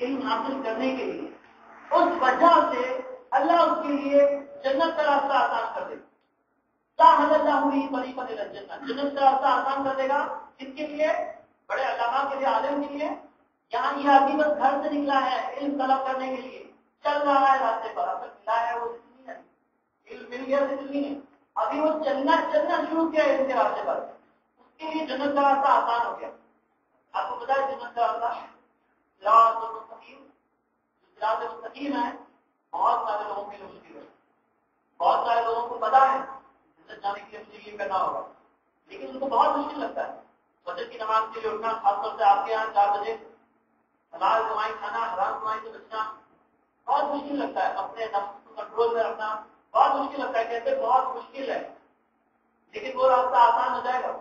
علم حاصل کرنے کے لیے، اس وجہ سے اللہ اس کے لیے جنت کا راستہ آسان کر دے گا۔ سہل اللہ لی طریقۃ الی الجنہ، جنت کا راستہ آسان کر دے گا۔ کس کے لیے؟ بڑے علماء کے لیے، عالم کے لیے۔ یہاں یہ آدمی بس گھر سے نکلا ہے علم طلب کرنے کے لیے، چل رہا ہے راستے پر، اصل ملا ہے وہ زندگی ہے، علم مل گیا زندگی ہے، ابھی وہ چلنا شروع کیا علم کے راستے پر، اس کے لیے جنت کا راستہ آسان ہو گیا۔ آپ کو پتا ہے جنت کا راستہ صراط المستقیم، صراط المستقیم ہے، بہت سارے لوگوں کے لیے مشکل ہے۔ بہت سارے لوگوں کو پتا ہے جنت جانے کے لیے مجھے یہ کرنا ہوگا، لیکن ان کو بہت مشکل لگتا ہے فجر کی نماز کے لیے اٹھنا، خاص طور سے آپ کے یہاں 4 بجے حلال کمائی کھانا، حرام کمائی سے بچنا بہت مشکل لگتا ہے، اپنے نفس کو کنٹرول میں رکھنا بہت مشکل لگتا ہے، کہتے بہت مشکل ہے، لیکن وہ راستہ آسان ہو جائے گا۔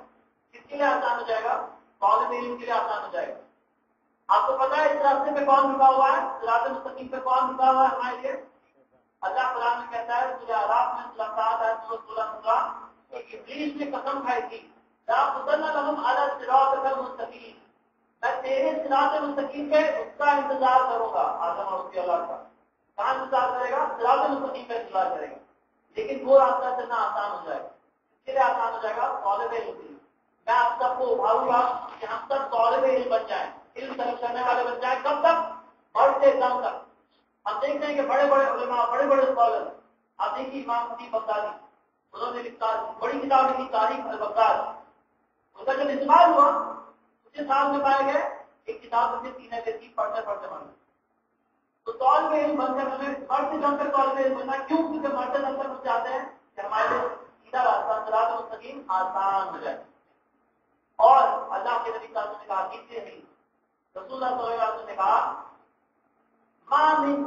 کس کے لیے آسان ہو جائے گا؟ طالب علم کے لیے آسان ہو جائے گا۔ آپ کو پتا ہے اس راستے پہ کون رکا ہوا ہے؟ صراط مستقیم پہ کون رکا ہوا ہے ہمارے لیے؟ اللہ قرآن میں کہتا ہے سورہ اعراف میں 16 کہ ابلیس نے قسم کھائی تھی لا تضل لهم على صراط المستقیم، میں تیرے صراط مستقیم پہ اس کا انتظار کروں گا۔ آدم اور اس کی اولاد کا کہاں انتظار کرے گا؟ صراط مستقیم پہ انتظار کرے گا، لیکن وہ راستہ چلنا آسان ہو جائے گا۔ اس کے لیے آسان ہو جائے گا طالب علم کے لیے۔ میں آپ سب کو ابھاروں گا کہ ہم سب طالب علم بن جائیں، علم طلب کرنے والے بن جائیں۔ کب تک؟ بڑھتے دم تک۔ ہم دیکھتے ہیں کہ بڑے بڑے علماء، بڑے بڑے اسکالر، آپ دیکھیے امام خطیب بغدادی، انہوں نے بڑی کتاب لکھی تاریخ البغداد، ان کا جب انتقال ہوا اسی سال میں پائے گئے ایک کتاب مجھے سینے پہ تھی، پڑھتے پڑھتے مر گئے۔ تو طالب علم بن کر ہمیں مرتے دم تک طالب علم بننا، کیوں؟ کیونکہ مرتے دم تک ہم چاہتے ہیں کہ ہمارے لیے سیدھا راستہ صراط مستقیم آسان ہو جائے۔ اور اللہ کے نبی صلی اللہ علیہ وسلم نے کہا، تیسری حدیث رسول اللہ صلی اللہ علیہ وسلم نے کہا ما من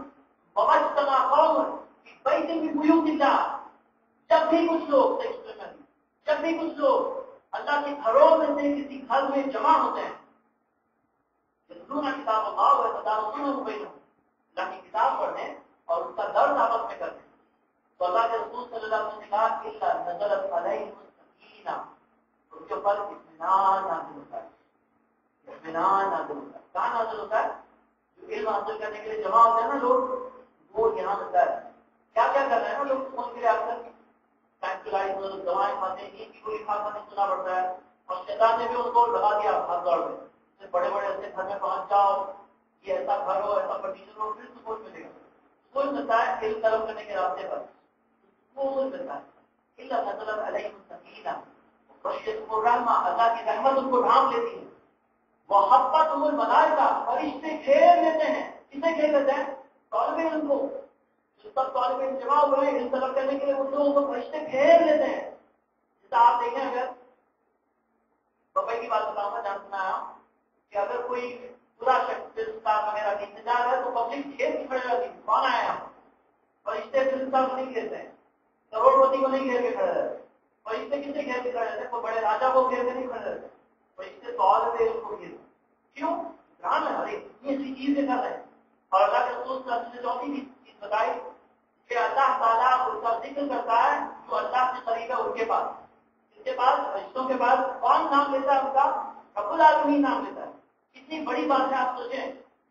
ومجتمع قوم فی بیت من بیوت اللہ، جب بھی کچھ لوگ جب بھی کچھ لوگ اللہ کے گھروں میں سے کسی گھر میں جمع ہوتے ہیں، یتلون کتاب اللہ ویتدارسونہ بینہم، اللہ کی کتاب پڑھنے اور اس کا درس آپس میں کرتے ہیں، تو اللہ کے رسول صلی اللہ علیہ وسلم نے کہا الا نزلت علیہم السکینہ، ان کے اوپر اطمینان نازل ہوتا ہے، اطمینان نازل ہوتا ہے۔ کہاں نازل ہوتا ہے؟ جو علم حاصل کرنے کے لیے جمع ہوتے ہیں نا لوگ، وہ یہاں ملتا ہے۔ کیا کیا کر رہے ہیں نا لوگ فون کے لیے آ کر ٹرانکلائزر دوائیں کھاتے ہیں، یہ کی کوئی کھانا نہیں سنا پڑتا ہے، اور شیطان نے بھی ان کو لگا دیا ہاتھ دوڑ میں، بڑے بڑے ایسے گھر میں پہنچ جاؤ، یہ ایسا گھر ہو، ایسا کنڈیشن ہو، پھر سکون ملے گا۔ سکون ملتا ہے علم طلب کرنے کے راستے پر، سکون ملتا ہے۔ الا نزلت علیہم السکینہ وغشیتہم الرحمہ، اللہ کی رحمت ان کو ڈھانپ لیتی ہے۔ وحفتہم الملائکہ، فرشتے گھیر لیتے ہیں۔ کسے گھیر لیتے ہیں؟ طالب علم کو، جس پر طالب علم جمع ہوئے ہیں علم طلب کرنے کے لیے، ان لوگوں کو فرشتے گھیر لیتے ہیں۔ جیسا آپ دیکھیں، اگر بمبئی کی بات بتاؤں گا، جاننا ہے کہ اگر کوئی برا شخص فلسطین وغیرہ کی انتظار ہے تو پبلک گھیر کے کھڑے رہتی ہے، کون آیا ہے؟ فرشتے فلسطین کو نہیں گھیرتے ہیں، کروڑ پتی کو نہیں گھیر کے کھڑے رہتے، فرشتے کسے گھیر کے کھڑے رہتے ہیں؟ کوئی بڑے راجا کو گھیر کے نہیں کھڑے رہتے، فرشتے طالب علم کو گھیر۔ کیوں؟ جان ہے، ارے اتنی ایسی چیزیں کر رہے ہیں۔ اور اللہ کے رسول صلی اللہ علیہ وسلم نے چوتھی بھی چیز بتائی کہ اللہ تعالیٰ اس کا ذکر کرتا ہے جو اللہ سے قریب ہے، ان کے پاس، اس کے پاس، فرشتوں کے پاس کون نام لیتا ہے؟ ان کا رب العالمین نام لیتا ہے۔ کتنی بڑی بات ہے، آپ سوچیں،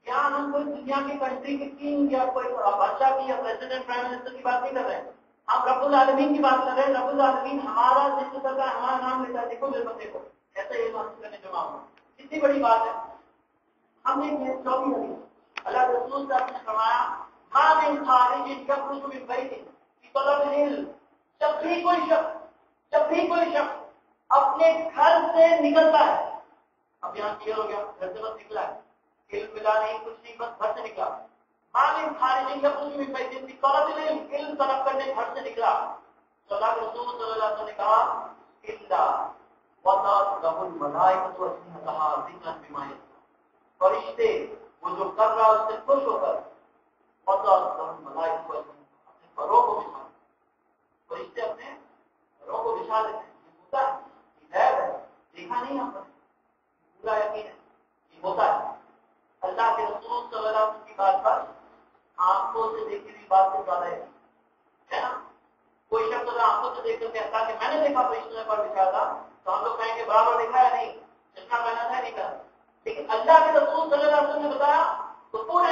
یہاں ہم کوئی دنیا کی کنٹری کی کنگ یا کوئی بادشاہ کی یا پریزیڈنٹ پرائم منسٹر کی بات نہیں کر رہے ہیں، ہم رب العالمین کی بات کر رہے ہیں۔ رب العالمین ہمارا ذکر کرتا ہے، ہمارا نام لیتا ہے، دیکھو میرے بندے کو ایسے علم حاصل کرنے جمع ہوا، کتنی بڑی بات ہے۔ ہم دیکھیں 24 حدیث، اللہ کے رسول صلی اللہ علیہ وسلم نے فرمایا ما من خارج یخرج من بیت فی طلب العلم، جب بھی کوئی شخص اپنے گھر سے نکلتا ہے، اب یہاں کلیئر ہو گیا، گھر سے بس نکلا ہے، علم ملا نہیں، کچھ نہیں، بس گھر سے نکلا۔ ما من خارج یخرج من بیت فی طلب العلم، علم طلب کرنے گھر سے نکلا، تو اللہ کے رسول صلی اللہ علیہ وسلم نے کہا الا وضعت له الملائکۃ اجنحتها ذکرا بما یذکر، فرشتے وہ جو کر رہا اس سے خوش ہو کر اپنے پروں کو بچھا، فرشتے اپنے پروں کو بچھا لیتے ہیں۔ یہ ہوتا ہے، یہ غیب ہے، دیکھا نہیں ہم نے، پورا یقین ہے یہ ہوتا ہے۔ اللہ کے رسول صلی اللہ علیہ وسلم کی بات پر آنکھوں سے دیکھی ہوئی بات سے زیادہ ہے نا۔ کوئی شخص اگر آنکھوں سے دیکھ کر کہتا کہ میں نے دیکھا فرشتوں نے پر بچھا تھا، تو ہم لوگ کہیں گے برابر دیکھا ہے نہیں، چشمہ پہنا تھا نہیں کہا، لیکن اللہ کے رسول صلی اللہ علیہ وسلم نے بتایا تو پورے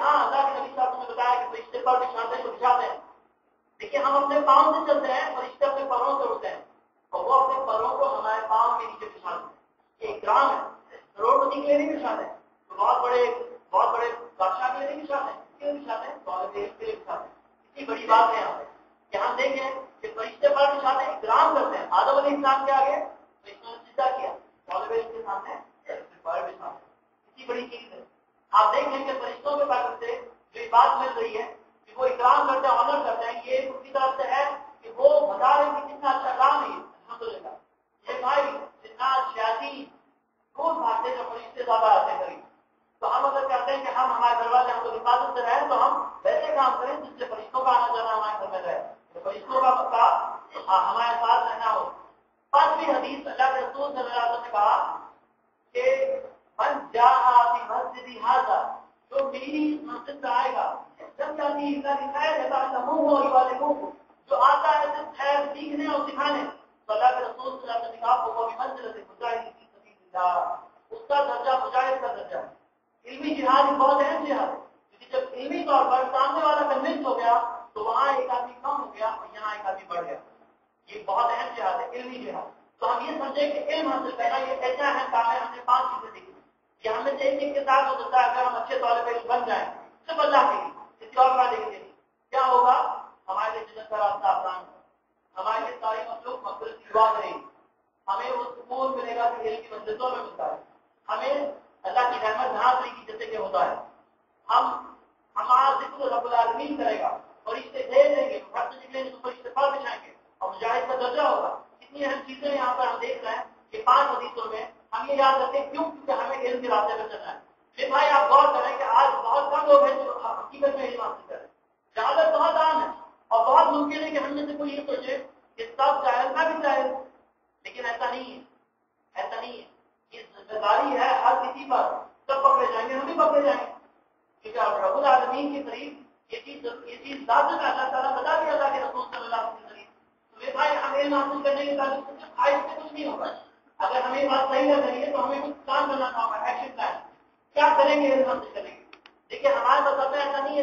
ہاں اللہ کے نبی صاحب نے بتایا کہ فرشتے پر بچھاتے ہیں تو بچھاتے ہیں. دیکھیے ہم اپنے پاؤں سے چلتے ہیں, فرشتے اپنے پروں سے اڑتے ہیں اور وہ اپنے پروں کو ہمارے پاؤں کے نیچے بچھاتے ہیں. یہ اکرام ہے, کروڑپتی کے لیے نہیں بچھاتے ہیں, تو بہت بڑے بادشاہ کے لیے نہیں بچھاتے ہیں, کس کے لیے بچھاتے ہیں؟ طالب علم کے لیے بچھاتے ہیں. اتنی بڑی بات ہے یہاں پہ کہ ہم دیکھیں کہ فرشتے پر بچھاتے ہیں, اکرام کرتے ہیں. آدم علیہ السلام کے آگے فرشتوں نے سجدہ کیا, طالب علم کے سامنے پر بچھاتے ہیں. اتنی بڑی چیز ہے. آپ دیکھیں کہ فرشتوں کے پاس سے جو یہ بات مل رہی ہے کہ وہ اکرام کرتے ہیں, آنر کرتے ہیں, یہ ان کی طرف سے ہے کہ وہ بتا رہے ہیں کہ کتنا اچھا کام ہے. الحمدللہ یہ بھائی جتنا شیاطین دور بھاگتے جو فرشتے زیادہ آتے قریب, تو ہم اگر کہتے ہیں کہ ہم ہمارے گھر والے ہم لوگ حفاظت سے رہیں تو ہم ویسے کام کریں جس سے فرشتوں کا آنا جانا ہمارے گھر میں رہے, فرشتوں کا مطلب ہمارے ساتھ رہنا ہو. پانچویں حدیث اللہ کے رسول صلی اللہ علیہ وسلم نے کہا کہ من جاء فی مسجد ھذا, جو میری مسجد میں آئے گا, جب جاتی خیر جو آتا ہے صرف خیر سیکھنے اور سکھانے, تو اللہ کے رسول صلی اللہ علیہ وسلم نے کہا وہ بھی منزلت مجاہد فی سبیل اللہ, اس کا درجہ مجاہد کا درجہ ہے. علمی جہاد ایک بہت اہم جہاد ہے, کیونکہ جب علمی طور پر سامنے والا کنوینس ہو گیا تو وہاں ایک آدمی کم ہو گیا اور یہاں ایک آدمی بڑھ گیا. یہ بہت اہم جہاد ہے, علمی جہاد. تو ہم یہ سمجھیں کہ علم حاصل کرنا یہ ایسا اہم کام ہے. ہم نے 5 چیزیں دیکھی کہ ہم میں سے ایک کے ساتھ ہو سکتا ہے اگر ہم اچھے طالب علم بن جائیں صرف اللہ کے لیے, کسی اور کا دیکھتے نہیں, کیا ہوگا؟ ہمارے لیے جنت کا راستہ آسان ہوگا, ہمارے لیے ساری مخلوق مغفرت کی دعا کرے گی, ہمیں وہ سکون ملے گا کہ علم کی مجلسوں میں ملتا ہے, ہمیں اللہ کی رحمت جہاں سے کی جیسے کہ ہوتا ہے, ہمارا ذکر رب العالمین کرے گا, فرشتے دے دیں گے, گھر سے نکلیں گے تو فرشتے پر بچھائیں گے اور مجاہد کا درجہ ہوگا. کتنی اہم چیزیں یہاں پر ہم دیکھ رہے ہیں کہ 5 حدیثوں میں ہم یہ یاد رکھیں کیوں, کیونکہ ہمیں علم کے راستے پر چلنا ہے. پھر بھائی آپ غور کریں کہ آج بہت کم لوگ ہیں جو حقیقت میں علم حاصل کریں, جہالت بہت عام ہے اور بہت ممکن ہے کہ ہم میں سے کوئی یہ سوچے کہ سب جاہل میں بھی جاہل, لیکن ایسا نہیں ہے, ایسا نہیں ہے. یہ ذمہ داری ہے ہر کسی پر, سب پکڑے جائیں گے, ہم بھی پکڑے جائیں گے, کیونکہ رب العالمین کے قریب یہ چیز ذات میں اللہ تعالیٰ بتا دیا اللہ کے رسول صلی اللہ علیہ وسلم. تو یہ بھائی ہم علم حاصل کرنے کے تعلق سے خواہش سے کچھ نہیں ہوگا. اگر ہمیں بات صحیح لگ رہی ہے تو ہمیں کچھ کام کرنا ہوگا, ایکشن پلان کیا کریں گے علم حاصل کرنے کے. دیکھیے ہمارے مذہب میں ایسا نہیں